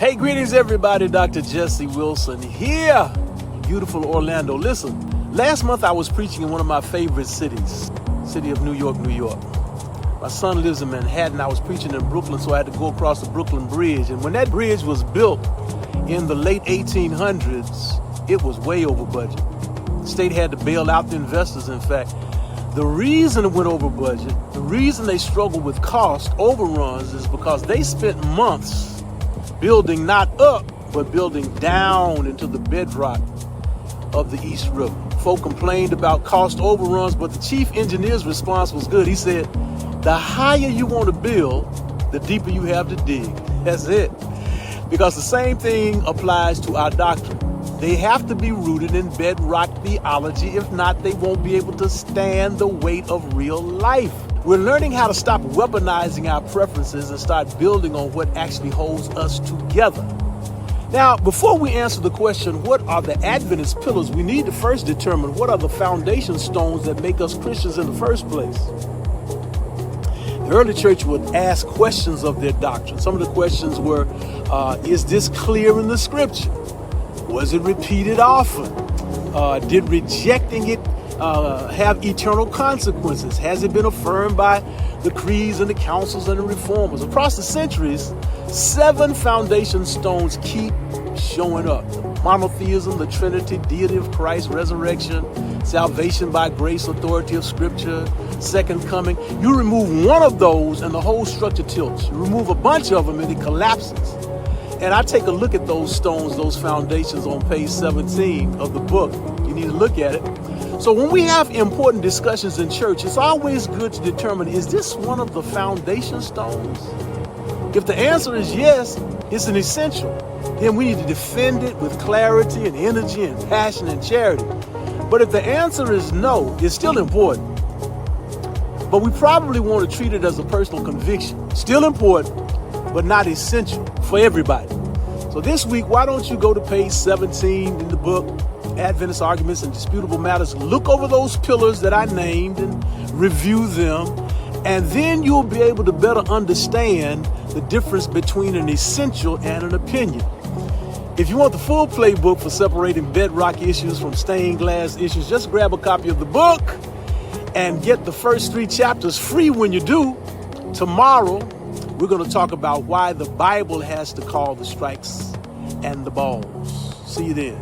Hey, greetings everybody, Dr. Jesse Wilson here, beautiful Orlando. Listen, last month I was preaching in one of my favorite cities, city of New York, New York. My son lives in Manhattan. I was preaching in Brooklyn, so I had to go across the Brooklyn Bridge. And when that bridge was built in the late 1800s, it was way over budget. The state had to bail out the investors, in fact. The reason it went over budget, the reason they struggled with cost overruns is because they spent months building not up, but building down into the bedrock of the East River. Folk complained about cost overruns, but the chief engineer's response was good. He said, the higher you want to build, the deeper you have to dig. That's it. Because the same thing applies to our doctrine. They have to be rooted in bedrock theology. If not, they won't be able to stand the weight of real life. We're learning how to stop weaponizing our preferences and start building on what actually holds us together. Now, before we answer the question, what are the Adventist pillars, we need to first determine what are the foundation stones that make us Christians in the first place. The early church would ask questions of their doctrine. Some of the questions were, is this clear in the scripture? Was it repeated often? Did rejecting it have eternal consequences? Has it been affirmed by the creeds and the councils and the reformers? Across the centuries, 7 foundation stones keep showing up. Monotheism, the Trinity, deity of Christ, resurrection, salvation by grace, authority of Scripture, second coming. You remove one of those and the whole structure tilts. You remove a bunch of them and it collapses. And I take a look at those stones, those foundations on page 17 of the book. You need to look at it. So when we have important discussions in church, it's always good to determine, is this one of the foundation stones? If the answer is yes, it's an essential. Then we need to defend it with clarity and energy and passion and charity. But if the answer is no, it's still important. But we probably want to treat it as a personal conviction. Still important, but not essential for everybody. So this week, why don't you go to page 17 in the book, Adventist Arguments and Disputable Matters. Look over those pillars that I named and review them. And then you'll be able to better understand the difference between an essential and an opinion. If you want the full playbook for separating bedrock issues from stained glass issues, just grab a copy of the book and get the first 3 chapters free when you do. Tomorrow, we're going to talk about why the Bible has to call the strikes and the balls. See you then.